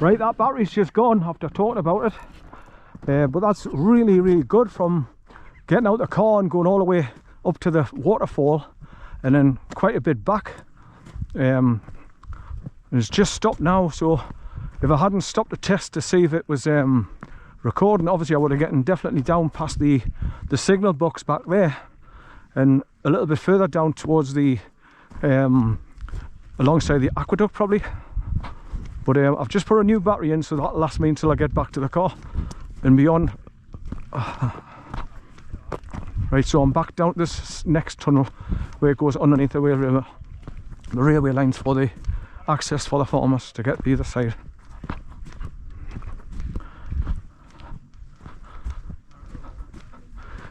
Right, that battery's just gone after talking about it. But that's really, really good from getting out the car and going all the way up to the waterfall and then quite a bit back. It's just stopped now, so if I hadn't stopped the test to see if it was recording, obviously I would have gotten definitely down past the signal box back there and a little bit further down towards the alongside the aqueduct probably. But I've just put a new battery in, so that'll last me until I get back to the car and beyond. Right, so I'm back down this next tunnel where it goes underneath the railway lines for the access for the farmers to get to either side.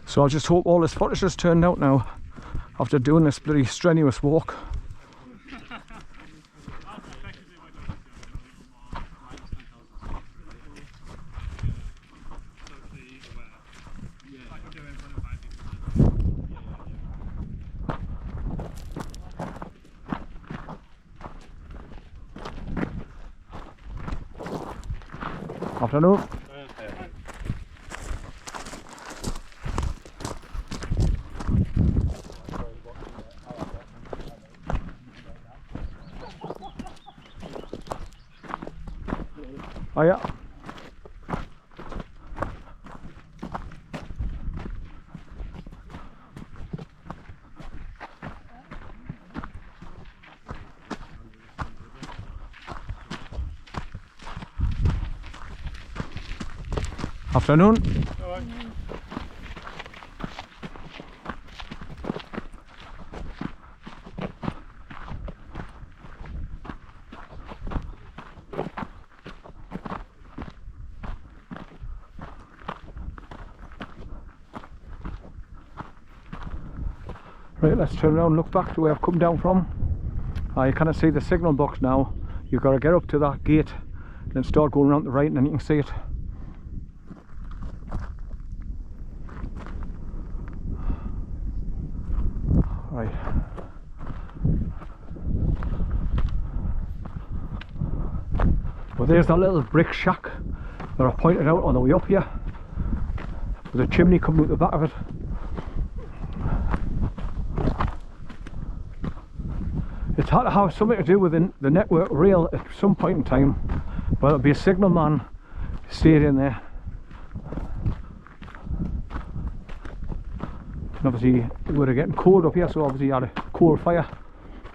So I just hope all this footage has turned out now after doing this bloody strenuous walk. Afternoon. Oh yeah. Afternoon. Right, let's turn around and look back to where I've come down from. You kind of see the signal box now. You've got to get up to that gate, then start going around the right, and then you can see it. Right. Well, there's that little brick shack that I pointed out on the way up here, with a chimney coming out the back of it. It's had to have something to do with the network rail at some point in time, but it'll be a signal man stayed in there. And obviously we were getting cold up here, so obviously you had a coal fire,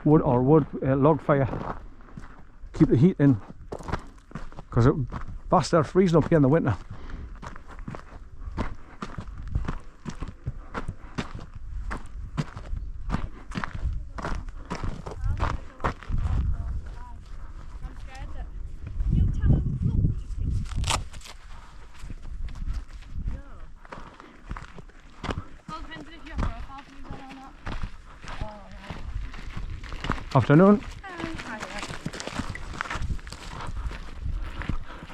log fire, keep the heat in, because it bastard freezing up here in the winter. Afternoon.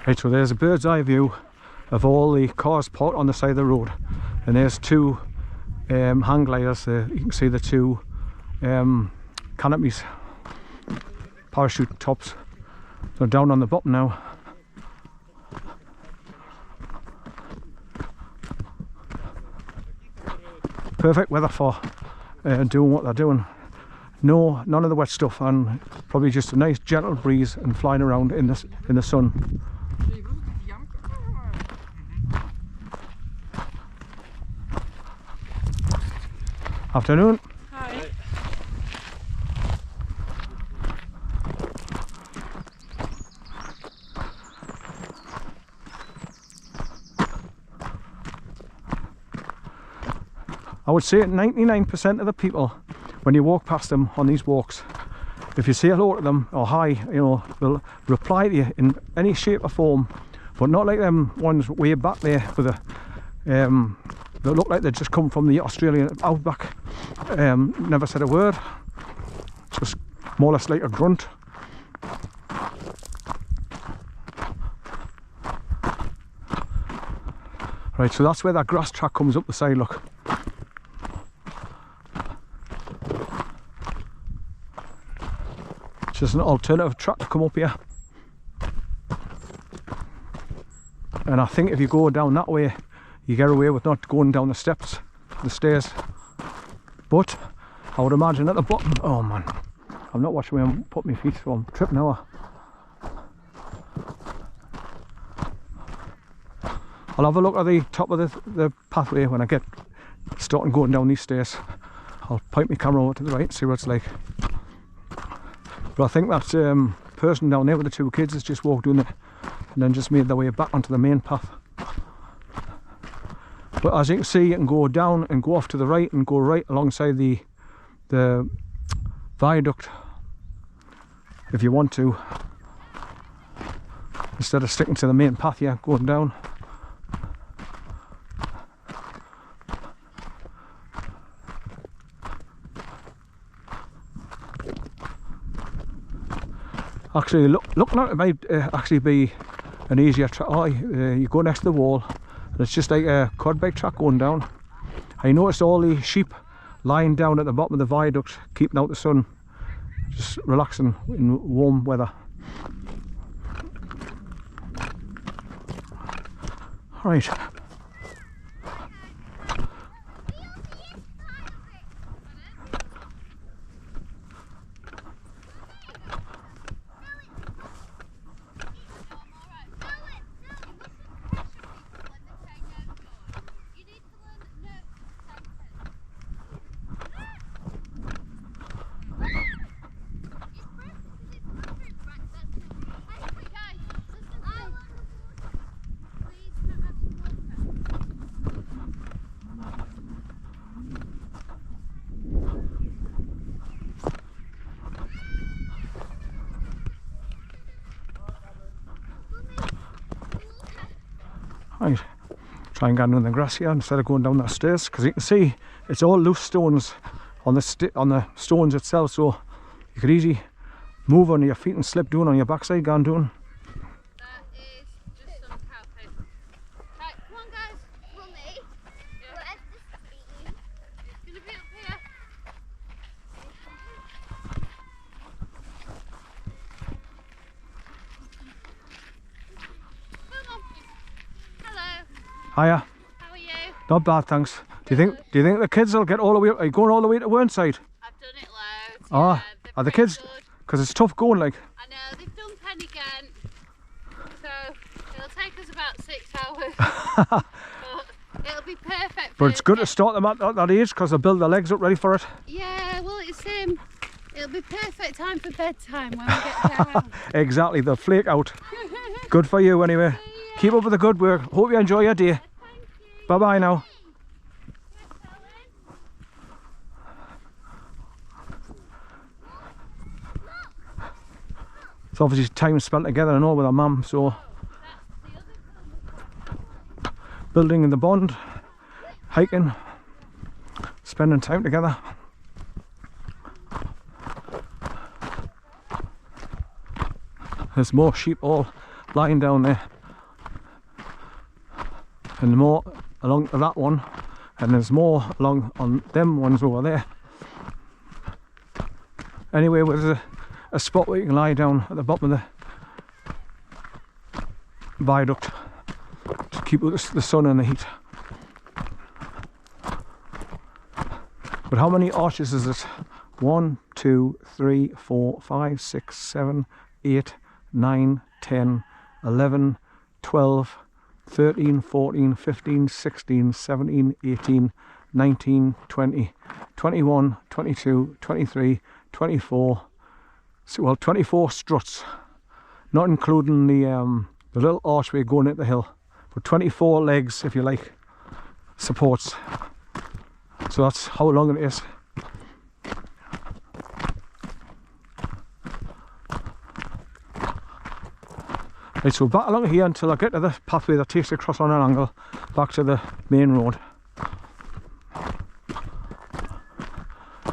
Right, so there's a bird's eye view of all the cars parked on the side of the road, and there's two hang gliders. You can see the two canopies, parachute tops. They're down on the bottom now. Perfect weather for doing what they're doing. No, none of the wet stuff, and probably just a nice gentle breeze and flying around in the sun. Afternoon. Hi. I would say 99% of the people, when you walk past them on these walks, if you say hello to them or hi, you know, they'll reply to you in any shape or form, but not like them ones way back there with a they look like they just come from the Australian outback. Never said a word, just more or less like a grunt. Right, so that's where that grass track comes up the side, look. It's just an alternative track to come up here. And I think if you go down that way, you get away with not going down the steps, the stairs. But I would imagine at the bottom, oh man, I'm not watching where I'm putting my feet, so I'm tripping now. I'll have a look at the top of the pathway when I get starting going down these stairs. I'll point my camera over to the right and see what it's like. But I think that person down there with the two kids has just walked down it and then just made their way back onto the main path. But as you can see, you can go down and go off to the right and go right alongside the viaduct if you want to, instead of sticking to the main path here, going down. Actually, looking at it might actually be an easier track. Oh, you go next to the wall and it's just like a quad bike track going down. I noticed all the sheep lying down at the bottom of the viaduct, keeping out the sun, just relaxing in warm weather. Right. Right, try and get in the grass here instead of going down the stairs, because you can see it's all loose stones on the stones itself, so you could easily move on your feet and slip down on your backside going down. That is just some cow poop. Right, come on guys, run me. Where's the stream? It's gonna be up here. Come on. Hello. Hiya. How are you? Not bad, thanks. Do you think the kids will get all the way? Are you going all the way to WHERNSIDE? I've done it loads. Oh, yeah, are the kids? Because it's tough going, like. I know, they've done Penny, so it'll take us about 6 hours. But it'll be perfect. But it's good to start them at that age, because they'll build their legs up ready for it. Yeah, well, it'll be perfect time for bedtime when we get down. Exactly, they'll flake out. Good for you anyway. Keep up with the good work. Hope you enjoy your day. Thank you. Bye bye now. It's obviously time spent together and all with our mum, so building the bond, hiking, spending time together. There's more sheep all lying down there, and more along that one, and there's more along on them ones over there. Anyway, there's a spot where you can lie down at the bottom of the viaduct to keep out the sun and the heat. But how many arches is it? 1, 2, 3, 4, 5, 6, 7, 8, 9, 10, 11, 12, 13, 14, 15, 16, 17, 18, 19, 20, 21, 22, 23, 24. So, well, 24 struts, not including the little archway going up the hill, but 24 legs, if you like, supports. So that's how long it is. Right, so back along here until I get to the pathway that takes across on an angle back to the main road.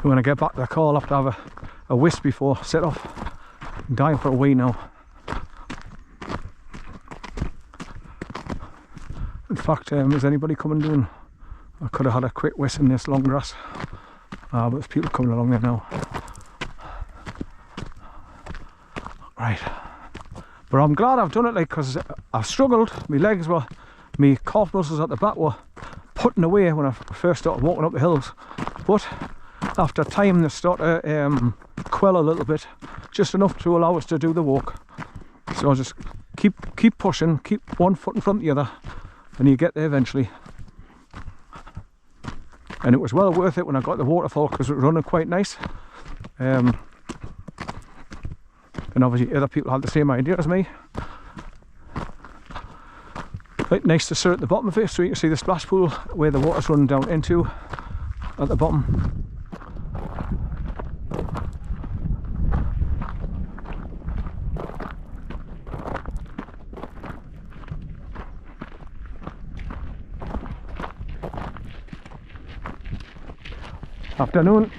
When I get back to the car, I'll have to have a whisk before set off. I'm dying for a wee now. In fact, is anybody coming down? I could have had a quick whisk in this long grass, but there's people coming along there now. Right, But I'm glad I've done it, like, because I've struggled. My legs were, my calf muscles at the back were putting away when I first started walking up the hills. But after time they start to quell a little bit, just enough to allow us to do the walk. So I just keep pushing, keep one foot in front of the other, and you get there eventually. And it was well worth it when I got the waterfall, because it was running quite nice. And obviously other people had the same idea as me. Quite nice to sit at the bottom of it, so you can see the splash pool where the water's running down into at the bottom. Afternoon.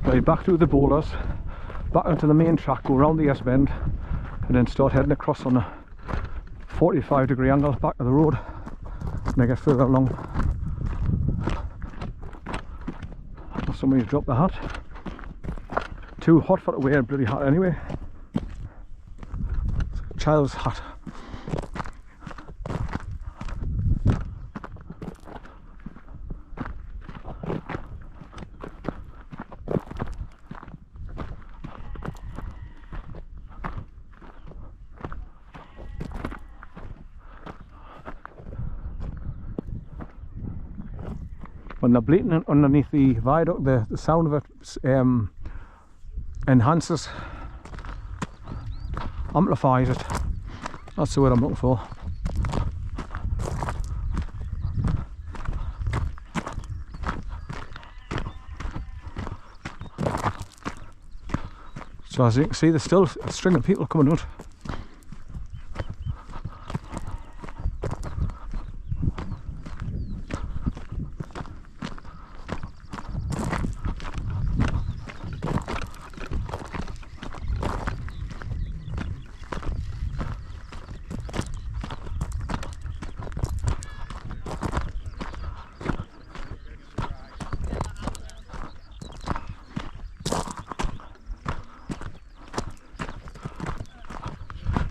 Right, back through the boulders, back onto the main track, go around the S-bend, and then start heading across on a 45-degree angle back to the road, and I get further along. Somebody's dropped the hat. Too hot for to wear a bloody hat anyway. It's a child's hat. When they're bleating underneath the viaduct, the sound of it enhances, amplifies it. That's the word I'm looking for. So as you can see, there's still a string of people coming out.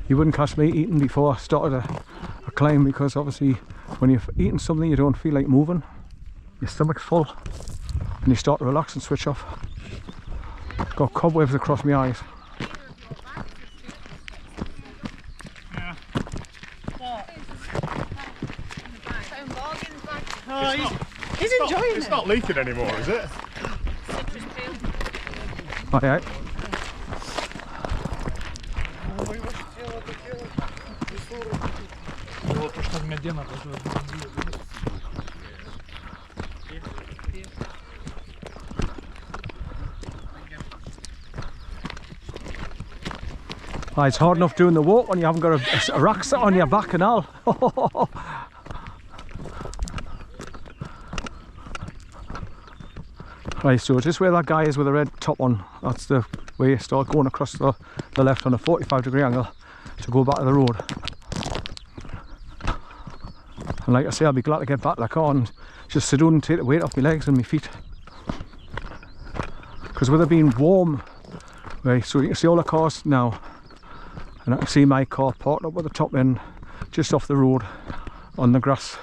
You wouldn't catch me eating before I started a climb, because obviously when you're eating something you don't feel like moving, your stomach's full, and you start to relax and switch off. Got cobwebs across my eyes. He's enjoying it. It's not leaking anymore, is it? Aye, aye. Aye, it's hard enough doing the walk when you haven't got a rucksack on your back and all. Right, so just where that guy is with the red top on, that's the way you start going across the left on a 45-degree angle to go back to the road. And like I say, I'll be glad to get back to the car and just sit down and take the weight off my legs and my feet. Because with it being warm, right, so you can see all the cars now, and I can see my car parked up at the top end, just off the road, on the grass.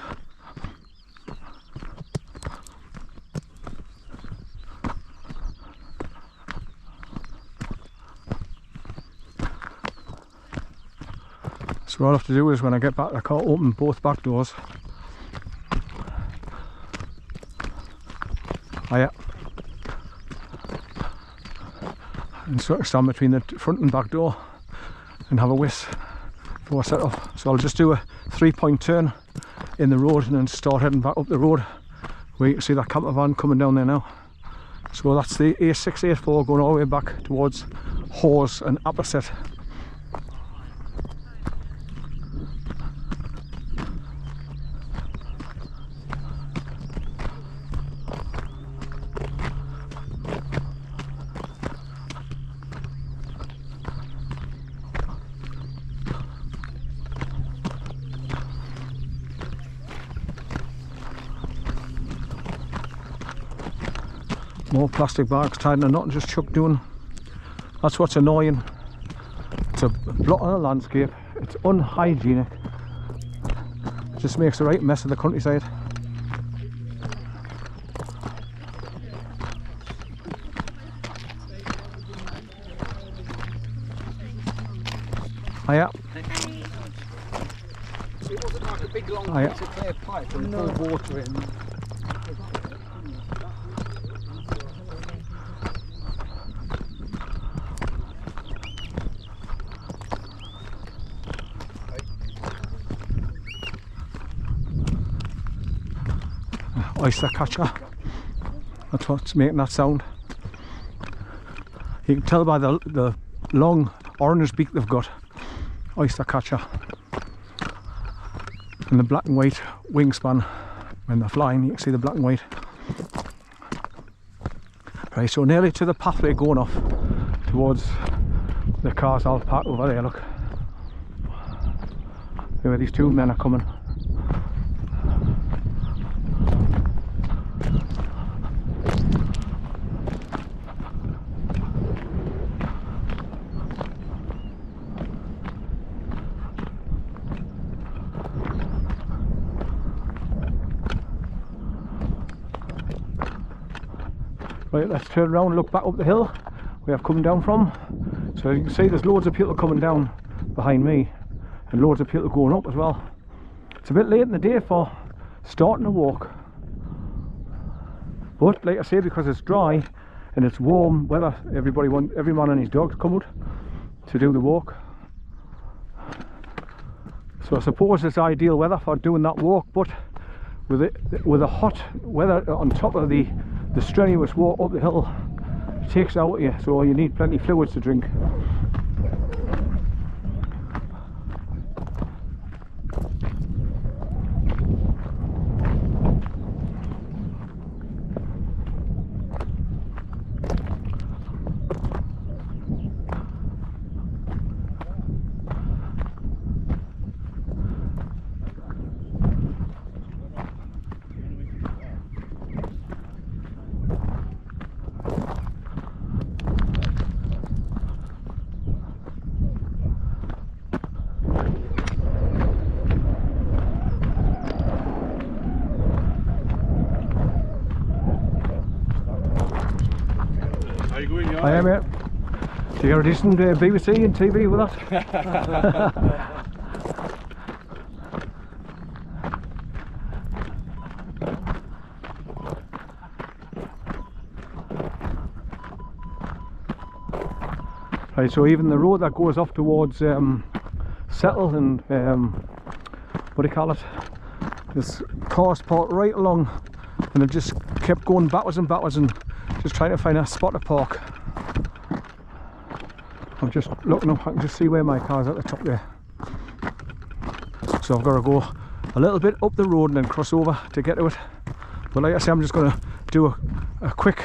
So all I have to do is, when I get back to the car, open both back doors. Oh yeah. And sort of stand between the front and back door and have a whiz before I set off. So I'll just do a 3-point turn in the road and then start heading back up the road, where you can see that camper van coming down there now. So that's the A684 going all the way back towards Hawes and Apperset. More plastic bags tied in a knot and just chucked down. That's what's annoying. It's a blot on the landscape. It's unhygienic. It just makes a right mess of the countryside. Hiya. So it wasn't like a big long Hiya. piece of clear pipe and full water in. Oyster catcher. That's what's making that sound. You can tell by the long orange beak they've got. Oyster catcher. And the black and white wingspan. When they're flying, you can see the black and white. Right, so nearly to the pathway going off towards the cars I'll park over there, look. Look where these two men are coming. Right, let's turn around and look back up the hill we have come down from. So you can see there's loads of people coming down behind me and loads of people going up as well. It's a bit late in the day for starting a walk, but like I say, because it's dry and it's warm weather, every man and his dog come out to do the walk. So I suppose it's ideal weather for doing that walk, but with the hot weather on top of the strenuous walk up the hill, it takes out of you, so you need plenty of fluids to drink. I am, yeah. Do you got a decent BBC and TV with that? Right, so even the road that goes off towards Settle and what do you call it? This cars parked right along, and it just kept going backwards and backwards and just trying to find a spot to park. I'm just looking up, I can just see where my car's at the top there. So I've got to go a little bit up the road and then cross over to get to it. But like I say, I'm just going to do a quick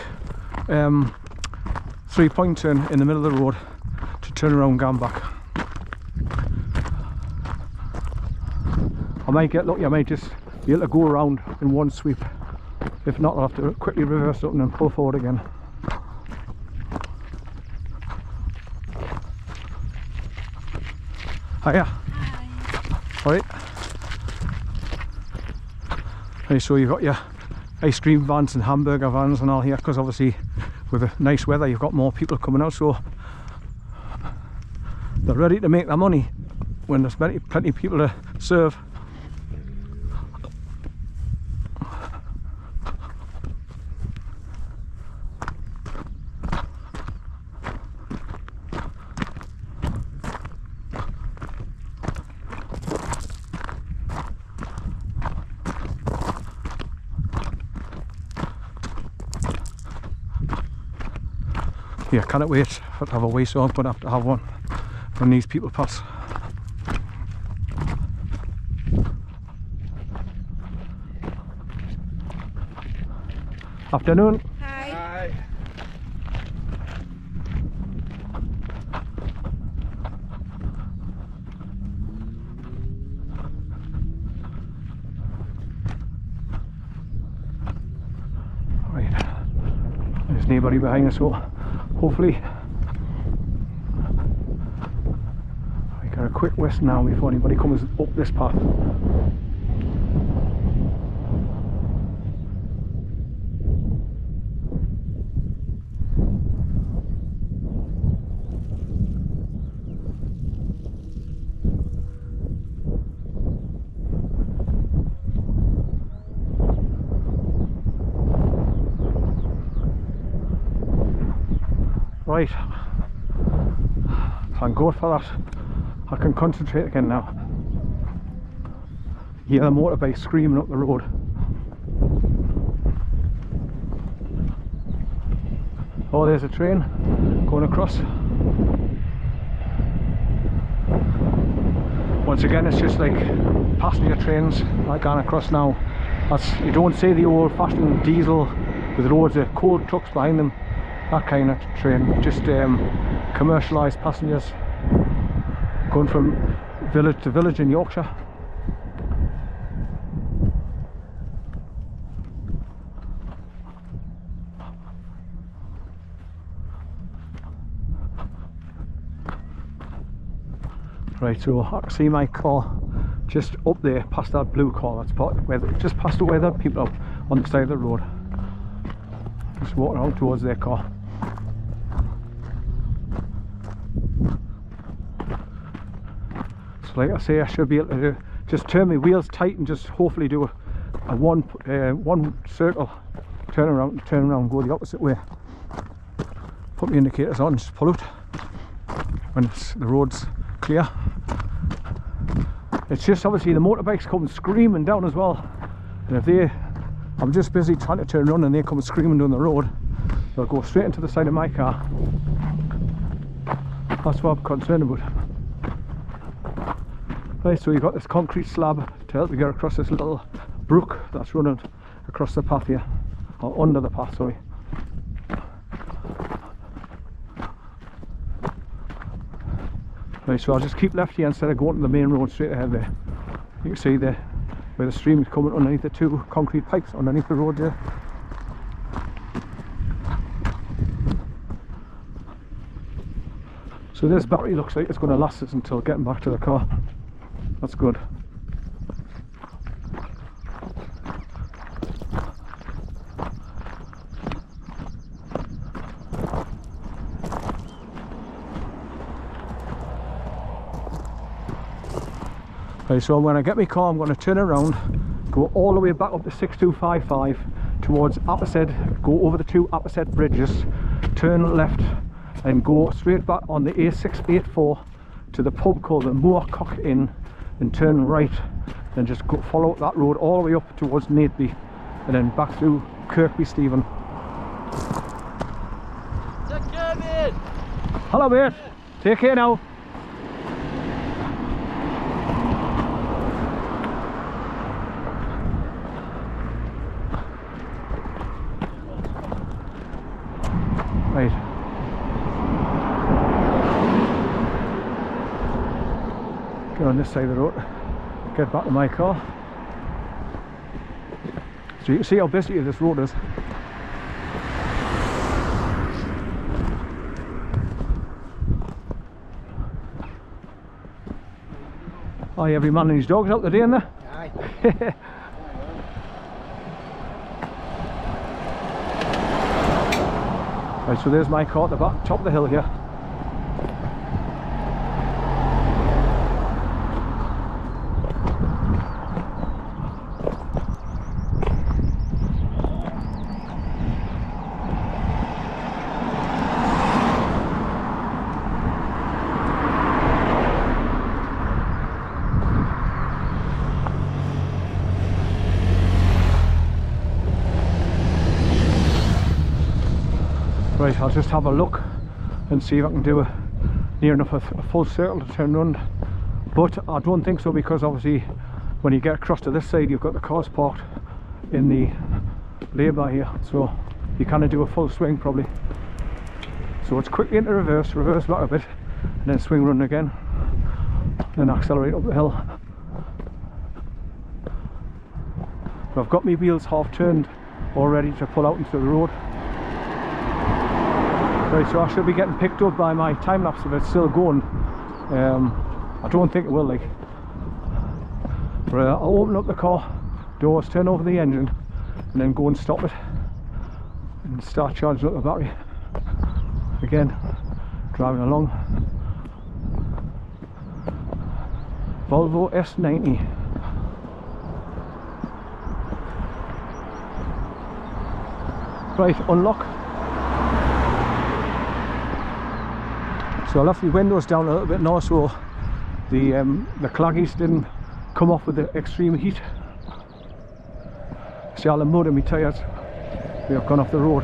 3-point turn in the middle of the road to turn around and go back. I might get lucky, I might just be able to go around in one sweep. If not, I'll have to quickly reverse up and then pull forward again. Hiya. Hi. Alright. Right, so you've got your ice cream vans and hamburger vans and all here, because obviously with the nice weather you've got more people coming out, so they're ready to make their money when there's plenty of people to serve. Yeah, cannot wait to have a wee, so I'm going to have one when these people pass. Afternoon. Hi. Hi. Right, there's there's nobody behind us, so hopefully we got a quick west now before anybody comes up this path. Right, thank God for that. I can concentrate again now. Hear the motorbike screaming up the road. Oh, there's a train going across. Once again, it's just like passenger trains like going across now. You don't see the old-fashioned diesel with loads of coal trucks behind them. That kind of train, just commercialised passengers going from village to village in Yorkshire. Right, so I can see my car just up there past that blue car. That's just past where the people are on the side of the road. Just walking around towards their car. So like I say, I should be able to just turn my wheels tight and just hopefully do a one circle, turn around, go the opposite way. Put my indicators on, just pull out when the road's clear. It's just obviously the motorbikes come screaming down as well, and if I'm just busy trying to turn around and they come screaming down the road, they'll go straight into the side of my car. That's what I'm concerned about. Right, so you've got this concrete slab to help you get across this little brook that's running across the path here, or under the path, sorry. Right, so I'll just keep left here instead of going to the main road straight ahead there. You can see there where the stream is coming underneath the two concrete pipes underneath the road there. So this battery looks like it's going to last us until getting back to the car. That's good. Right, so when I get my car, I'm going to turn around, go all the way back up to 6255 towards Appersaid, go over the two Appersaid bridges, turn left and go straight back on the A684 to the pub called the Moorcock Inn, and turn right, then just go follow that road all the way up towards Nateby and then back through Kirkby Stephen. Take care, mate. Hello mate, take care now. Right. Get on this side of the road, get back to my car. So you can see how busy this road is. Oh, every man and his dog's out today, isn't there? Aye. Right, so there's my car at the back, top of the hill here. Right, I'll just have a look and see if I can do near enough a full circle to turn around, but I don't think so, because obviously when you get across to this side you've got the cars parked in the lay-by here, so you can't do a full swing probably. So it's quickly into reverse back a bit and then swing run again, then accelerate up the hill. But I've got my wheels half turned all ready to pull out into the road. Right, so I should be getting picked up by my time lapse if it's still going. I don't think it will, like. But I'll open up the car doors, turn over the engine, and then go and stop it and start charging up the battery. Again, driving along. Volvo S90. Right, unlock. So I left the windows down a little bit now so the claggies didn't come off with the extreme heat. See all the mud in my tyres. We have gone off the road.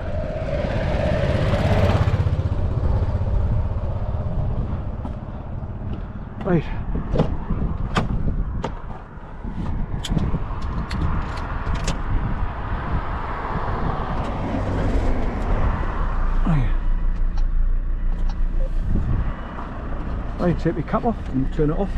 Right. Right, take the cap off and turn it off.